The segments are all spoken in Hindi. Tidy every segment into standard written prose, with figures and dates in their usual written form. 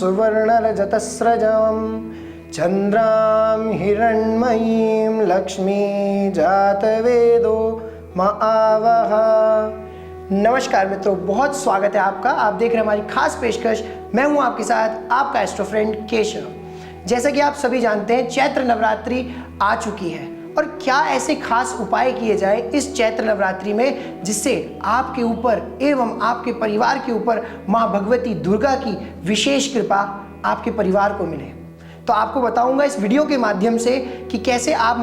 सुवर्णरजतस्रजं चंद्रां हिरण्मयीं लक्ष्मी जातवेदो महावह। नमस्कार मित्रों, बहुत स्वागत है आपका। आप देख रहे हैं हमारी खास पेशकश। मैं हूं आपके साथ आपका एस्ट्रो फ्रेंड केशव। जैसा कि आप सभी जानते हैं, चैत्र नवरात्रि आ चुकी है और क्या ऐसे खास उपाय किए जाए इस चैत्र नवरात्रि में जिससे आपके ऊपर एवं आपके परिवार के ऊपर माँ भगवती दुर्गा की विशेष कृपा आपके परिवार को मिले। तो आपको बताऊंगा इस वीडियो के माध्यम से कि कैसे आप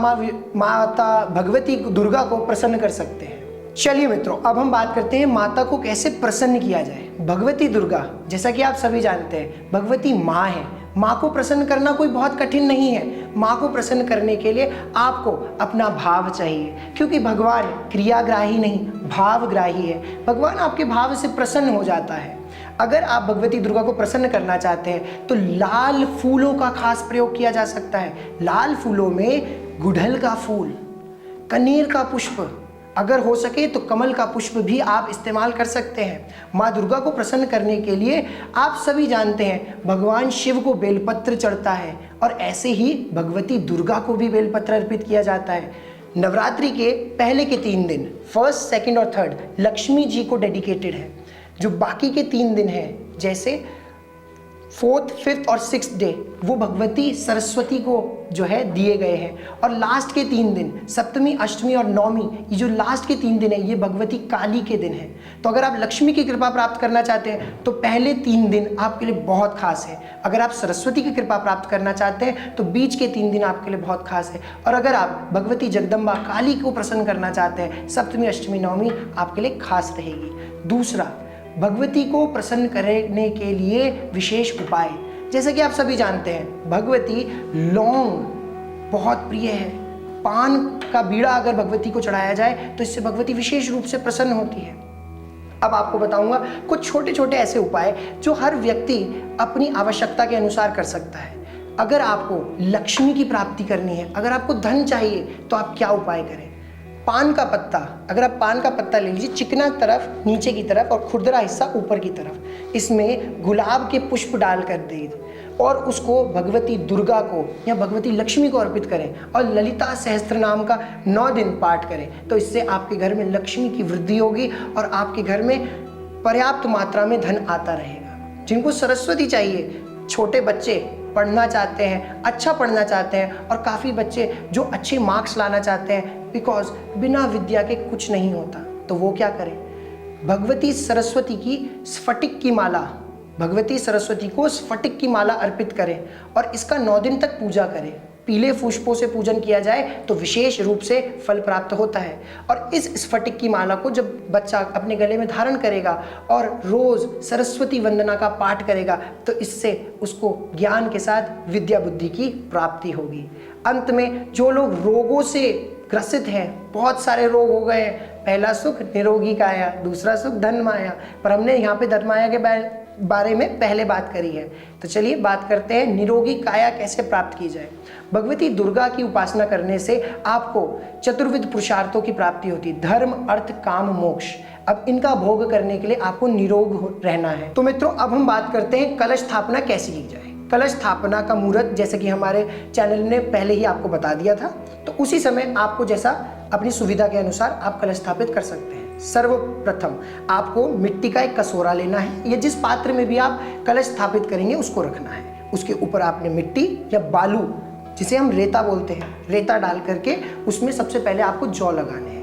माता भगवती दुर्गा को प्रसन्न कर सकते हैं। चलिए मित्रों, अब हम बात करते हैं माता को कैसे प्रसन्न किया जाए। भगवती दुर्गा, जैसा कि आप सभी जानते हैं, भगवती माँ है। माँ को प्रसन्न करना कोई बहुत कठिन नहीं है। माँ को प्रसन्न करने के लिए आपको अपना भाव चाहिए, क्योंकि भगवान क्रियाग्राही नहीं भावग्राही है। भगवान आपके भाव से प्रसन्न हो जाता है। अगर आप भगवती दुर्गा को प्रसन्न करना चाहते हैं तो लाल फूलों का खास प्रयोग किया जा सकता है। लाल फूलों में गुड़हल का फूल, कनेर का पुष्प, अगर हो सके तो कमल का पुष्प भी आप इस्तेमाल कर सकते हैं। माँ दुर्गा को प्रसन्न करने के लिए आप सभी जानते हैं भगवान शिव को बेलपत्र चढ़ता है और ऐसे ही भगवती दुर्गा को भी बेलपत्र अर्पित किया जाता है। नवरात्रि के पहले के 3 दिन, फर्स्ट, सेकंड और थर्ड, लक्ष्मी जी को डेडिकेटेड है। जो बाकी के 3 दिन हैं, जैसे 4th, 5th और 6th डे, वो भगवती सरस्वती को जो है दिए गए हैं। और लास्ट के 3 दिन, सप्तमी, अष्टमी और नवमी, ये जो लास्ट के 3 दिन है, ये भगवती काली के दिन है। तो अगर आप लक्ष्मी की कृपा प्राप्त करना चाहते हैं तो पहले 3 दिन आपके लिए बहुत खास है। अगर आप सरस्वती की कृपा प्राप्त करना चाहते हैं तो बीच के 3 दिन आपके लिए बहुत खास है। और अगर आप भगवती जगदम्बा काली को प्रसन्न करना चाहते हैं, सप्तमी, अष्टमी, नवमी आपके लिए खास रहेगी। दूसरा, भगवती को प्रसन्न करने के लिए विशेष उपाय, जैसे कि आप सभी जानते हैं भगवती लौंग बहुत प्रिय है। पान का बीड़ा अगर भगवती को चढ़ाया जाए तो इससे भगवती विशेष रूप से प्रसन्न होती है। अब आपको बताऊंगा कुछ छोटे छोटे ऐसे उपाय जो हर व्यक्ति अपनी आवश्यकता के अनुसार कर सकता है। अगर आपको लक्ष्मी की प्राप्ति करनी है, अगर आपको धन चाहिए, तो आप क्या उपाय करें। पान का पत्ता, अगर आप पान का पत्ता ले लीजिए, चिकना तरफ नीचे की तरफ और खुरदरा हिस्सा ऊपर की तरफ, इसमें गुलाब के पुष्प डाल कर दीजिए और उसको भगवती दुर्गा को या भगवती लक्ष्मी को अर्पित करें और ललिता सहस्त्र नाम का 9 दिन पाठ करें। तो इससे आपके घर में लक्ष्मी की वृद्धि होगी और आपके घर में पर्याप्त मात्रा में धन आता रहेगा। जिनको सरस्वती चाहिए, छोटे बच्चे पढ़ना चाहते हैं, अच्छा पढ़ना चाहते हैं, और काफ़ी बच्चे जो अच्छे मार्क्स लाना चाहते हैं, बिकॉज बिना विद्या के कुछ नहीं होता, तो वो क्या करें, भगवती सरस्वती की स्फटिक की माला, भगवती सरस्वती को स्फटिक की माला अर्पित करें और इसका 9 दिन तक पूजा करें। पीले पुष्पों से पूजन किया जाए तो विशेष रूप से फल प्राप्त होता है। और इस स्फटिक की माला को जब बच्चा अपने गले में धारण करेगा और रोज सरस्वती वंदना का पाठ करेगा तो इससे उसको ज्ञान के साथ विद्या बुद्धि की प्राप्ति होगी। अंत में जो लोग रोगों से ग्रसित हैं, बहुत सारे रोग हो गए हैं, पहला सुख निरोगी काया, दूसरा सुख धन माया, पर हमने यहाँ पे धन माया के बारे में पहले बात करी है। तो चलिए बात करते हैं निरोगी काया कैसे प्राप्त की जाए। भगवती दुर्गा की उपासना करने से आपको चतुर्विध पुरुषार्थों की प्राप्ति होती है, धर्म, अर्थ, काम, मोक्ष। अब इनका भोग करने के लिए आपको निरोग रहना है। तो मित्रों, अब हम बात करते हैं कलश स्थापना कैसे की जाए। कलश स्थापना का मुहूर्त जैसे कि हमारे चैनल ने पहले ही आपको बता दिया था, तो उसी समय आपको जैसा अपनी सुविधा के अनुसार आप कलश स्थापित कर सकते हैं। सर्वप्रथम आपको मिट्टी का एक कसोरा लेना है, या जिस पात्र में भी आप कलश स्थापित करेंगे उसको रखना है। उसके ऊपर आपने मिट्टी या बालू, जिसे हम रेता बोलते हैं, रेता डाल करके उसमें सबसे पहले आपको जौ लगाने हैं।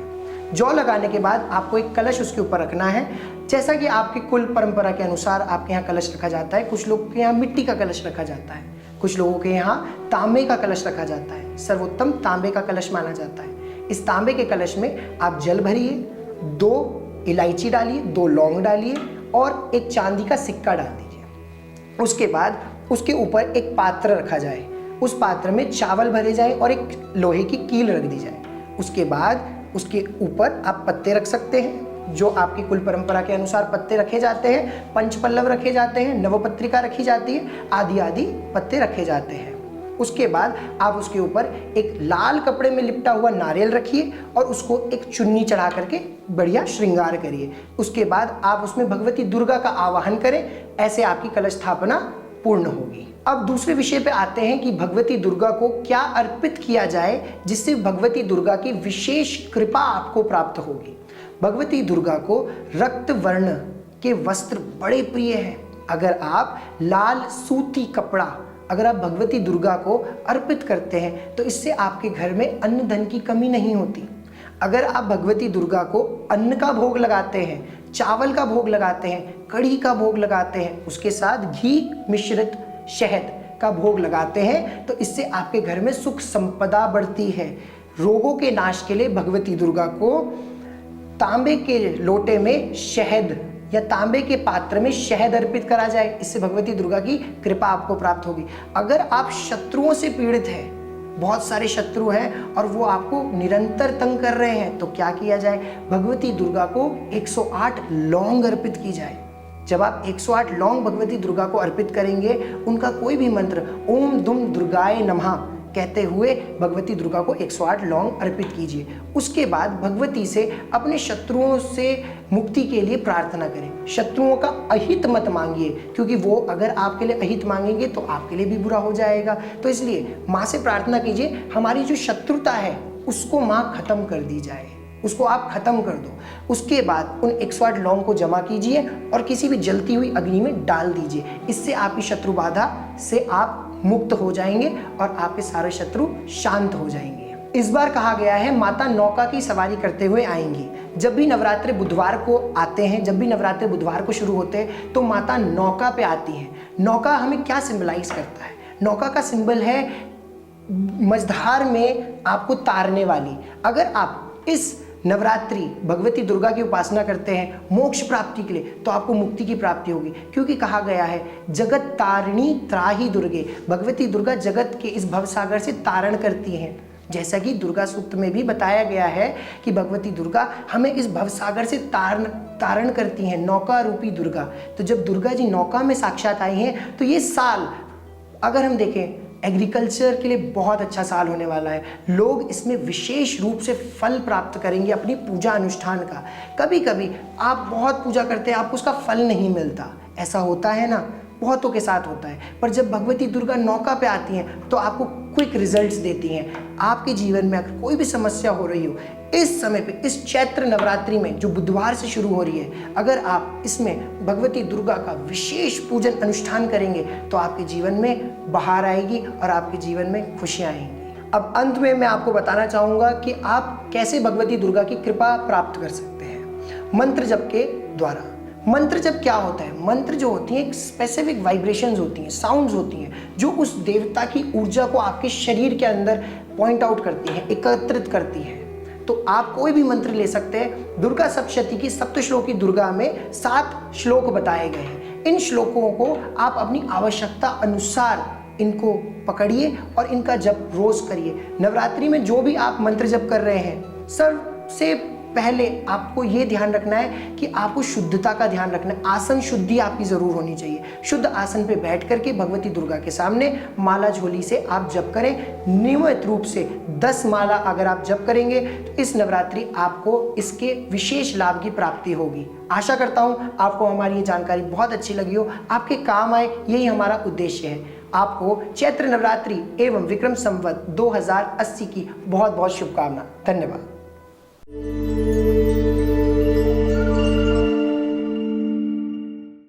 जौ लगाने के बाद आपको एक कलश उसके ऊपर रखना है। जैसा कि आपकी कुल परंपरा के अनुसार आपके यहाँ कलश रखा जाता है। कुछ लोगों के यहाँ मिट्टी का कलश रखा जाता है, कुछ लोगों के यहाँ तांबे का कलश रखा जाता है। सर्वोत्तम तांबे का कलश माना जाता है। इस तांबे के कलश में आप जल भरिए, 2 इलायची डालिए, 2 लौंग डालिए और एक चांदी का सिक्का डाल दीजिए। उसके बाद उसके ऊपर एक पात्र रखा जाए, उस पात्र में चावल भरे जाए और एक लोहे की कील रख दी जाए। उसके बाद उसके ऊपर आप पत्ते रख सकते हैं, जो आपकी कुल परंपरा के अनुसार पत्ते रखे जाते हैं। पंचपल्लव रखे जाते हैं, नवपत्रिका रखी जाती है, आदि आदि पत्ते रखे जाते हैं। उसके बाद आप उसके ऊपर एक लाल कपड़े में लिपटा हुआ नारियल रखिए और उसको एक चुन्नी चढ़ा करके बढ़िया श्रृंगार करिए। उसके बाद आप उसमें भगवती दुर्गा का आवाहन करें। ऐसे आपकी कलश स्थापना पूर्ण होगी। अब दूसरे विषय पे आते हैं कि भगवती दुर्गा को क्या अर्पित किया जाए जिससे भगवती दुर्गा की विशेष कृपा आपको प्राप्त होगी। भगवती दुर्गा को रक्त वर्ण के वस्त्र बड़े प्रिय हैं। अगर आप लाल सूती कपड़ा अगर आप भगवती दुर्गा को अर्पित करते हैं तो इससे आपके घर में अन्न धन की कमी नहीं होती। अगर आप भगवती दुर्गा को अन्न का भोग लगाते हैं, चावल का भोग लगाते हैं, कढ़ी का भोग लगाते हैं, उसके साथ घी मिश्रित शहद का भोग लगाते हैं तो इससे आपके घर में सुख संपदा बढ़ती है। रोगों के नाश के लिए भगवती दुर्गा को तांबे के लोटे में शहद या तांबे के पात्र में शहद अर्पित करा जाए, इससे भगवती दुर्गा की कृपा आपको प्राप्त होगी। अगर आप शत्रुओं से पीड़ित हैं, बहुत सारे शत्रु हैं और वो आपको निरंतर तंग कर रहे हैं, तो क्या किया जाए, भगवती दुर्गा को 108 लौंग अर्पित की जाए। जब आप 108 लौंग भगवती दुर्गा को अर्पित करेंगे, उनका कोई भी मंत्र ओम दुम दुर्गाय नमः कहते हुए भगवती दुर्गा को 108 लौंग अर्पित कीजिए। उसके बाद भगवती से अपने शत्रुओं से मुक्ति के लिए प्रार्थना करें। शत्रुओं का अहित मत मांगिए, क्योंकि वो अगर आपके लिए अहित मांगेंगे तो आपके लिए भी बुरा हो जाएगा। तो इसलिए माँ से प्रार्थना कीजिए, हमारी जो शत्रुता है उसको माँ खत्म कर दी जाए, उसको आप खत्म कर दो। उसके बाद उन 108 लौंग को जमा कीजिए और किसी भी जलती हुई अग्नि में डाल दीजिए। इससे आपकी शत्रु बाधा से आप मुक्त हो जाएंगे और आपके सारे शत्रु शांत हो जाएंगे। इस बार कहा गया है माता नौका की सवारी करते हुए आएंगी। जब भी नवरात्रि बुधवार को आते हैं, जब भी नवरात्रि बुधवार को शुरू होते हैं तो माता नौका पे आती हैं। नौका हमें क्या सिंबलाइज करता है? नौका का सिंबल है मझधार में आपको तारने वाली। अगर आप इस नवरात्रि भगवती दुर्गा की उपासना करते हैं मोक्ष प्राप्ति के लिए, तो आपको मुक्ति की प्राप्ति होगी, क्योंकि कहा गया है जगत तारिणी त्राही दुर्गे। भगवती दुर्गा जगत के इस भवसागर से तारण करती हैं। जैसा कि दुर्गा सूक्त में भी बताया गया है कि भगवती दुर्गा हमें इस भवसागर से तारण करती हैं, नौका रूपी दुर्गा। तो जब दुर्गा जी नौका में साक्षात आई हैं तो ये साल अगर हम देखें एग्रीकल्चर के लिए बहुत अच्छा साल होने वाला है। लोग इसमें विशेष रूप से फल प्राप्त करेंगे अपनी पूजा अनुष्ठान का। कभी कभी आप बहुत पूजा करते हैं, आपको उसका फल नहीं मिलता, ऐसा होता है ना, बहुतों के साथ होता है। पर जब भगवती दुर्गा नौका पे आती हैं तो आपको क्विक रिजल्ट्स देती हैं। आपके जीवन में अगर कोई भी समस्या हो रही हो, इस समय पे इस चैत्र नवरात्रि में जो बुधवार से शुरू हो रही है, अगर आप इसमें भगवती दुर्गा का विशेष पूजन अनुष्ठान करेंगे तो आपके जीवन में बहार आएगी और आपके जीवन में खुशियाँ आएंगी। अब अंत में मैं आपको बताना चाहूँगा कि आप कैसे भगवती दुर्गा की कृपा प्राप्त कर सकते हैं। मंत्र जप के द्वारा। मंत्र जप क्या होता है? मंत्र जो होती हैं एक स्पेसिफिक वाइब्रेशंस होती हैं, साउंड्स होती हैं, जो उस देवता की ऊर्जा को आपके शरीर के अंदर पॉइंट आउट करती हैं, एकत्रित करती हैं। तो आप कोई भी मंत्र ले सकते हैं। दुर्गा सप्तशती की सप्तश्लोकी दुर्गा में 7 श्लोक बताए गए हैं। इन श्लोकों को आप अपनी आवश्यकता अनुसार इनको पकड़िए और इनका जप रोज करिए। नवरात्रि में जो भी आप मंत्र जप कर रहे हैं, सबसे पहले आपको ये ध्यान रखना है कि आपको शुद्धता का ध्यान रखना है। आसन शुद्धि आपकी जरूर होनी चाहिए। शुद्ध आसन पे बैठ करके भगवती दुर्गा के सामने माला झोली से आप जप करें। नियमित रूप से 10 माला अगर आप जप करेंगे तो इस नवरात्रि आपको इसके विशेष लाभ की प्राप्ति होगी। आशा करता हूँ आपको हमारी ये जानकारी बहुत अच्छी लगी हो, आपके काम आए, यही हमारा उद्देश्य है। आपको चैत्र नवरात्रि एवं विक्रम संवत 2080 की बहुत बहुत शुभकामना। धन्यवाद।